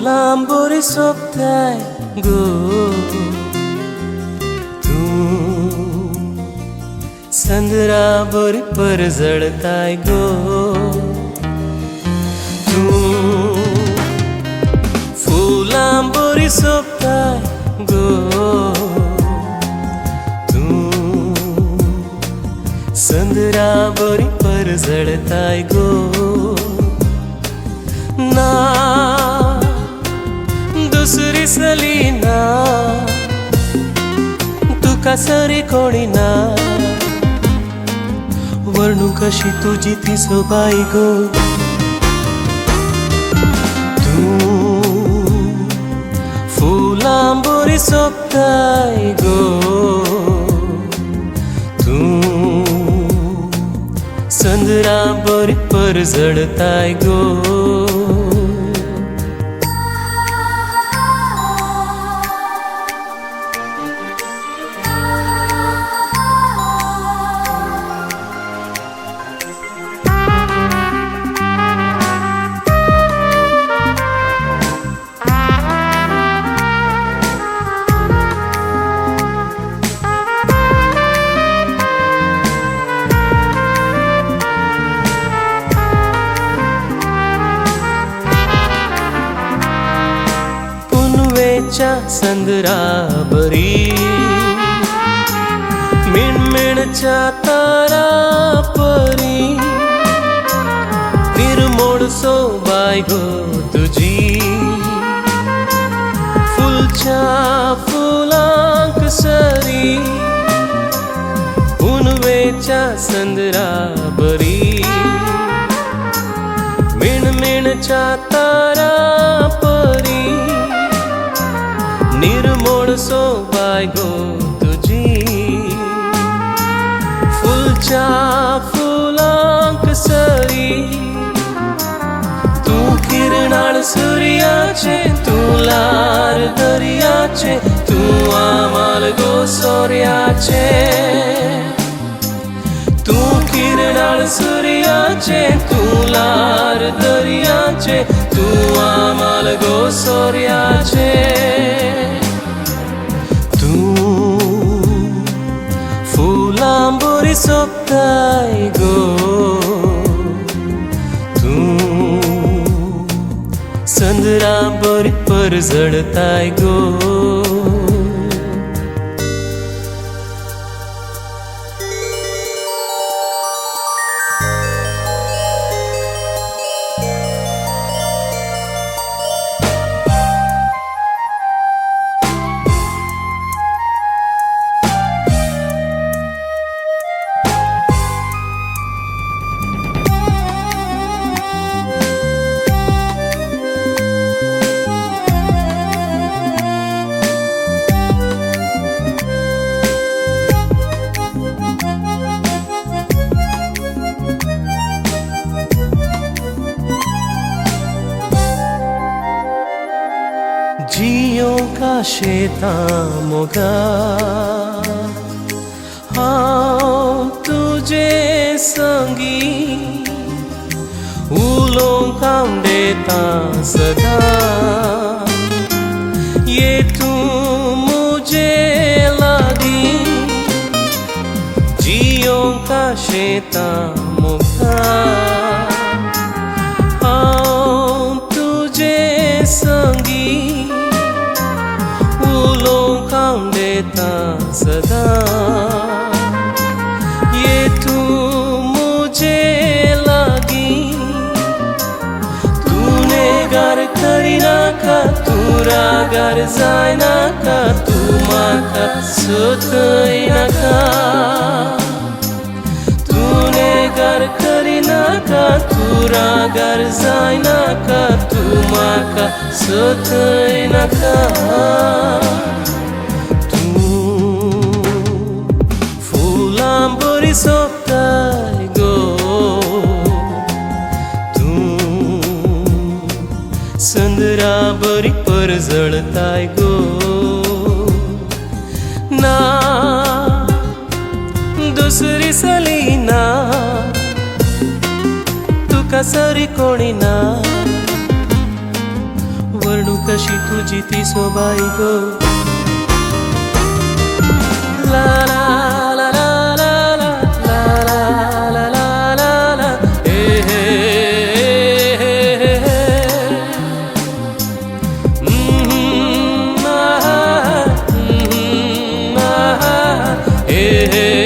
फुलांबोरी सोबताय गो तू संद्रा बोरी परजळताय गो तू फुलांबोरी सोबताय गो तू संद्रा बोरी परजळताय गो ना दुसरी सली ना तुका सरी कोणी ना वर्णू कशी तुझी ती सोबाई गो तू फुलांबोरी सोबताय गो तू संद्रा बोरी परजळताय गो संद्रा बरी मिणमिणच्या तारा परी निर्मोळ सोबाय गो तुझी फुलच्या फुलांक सरी पुनवेच्या संद्रा बरी मिणमिणच्या तारा परी निर्मोळ सोबाय गो तुझी फुलच्या फुलांक सरी तू किरणाळ सूर्याचे तू लार दर्याचे तू आमाल गो सोर्याचे तू किरणाळ सूर्याचे तू लार दर्याचे तू आमाल गो सोर्याचे फुलांबोरी सोबताय गो तू संद्रा बोरी परजळताय गो जियो का शेता मोगा हाँ तुझे संगी उलों काम देता सदा ये तू मुझे लगी जियो का शेता मोगा हाँ तुझे संगी काम देता सदा ये तू मुझे लगी तूने घर करीना का तूरा घर जायना का तू माका सुतईना का तूने घर करीना का तूरा घर जायना का तू माका सुतईना का फुलांबोरी सोबताय गो तू संद्रा बोरी परजळताय गो ना दुसरी सली ना तुका सरी कोणी ना वर्णू कशी तुझी ती सोबाई गो. ला ला ला ला ला ला ला ला ला ला ला हे हे हे हे हे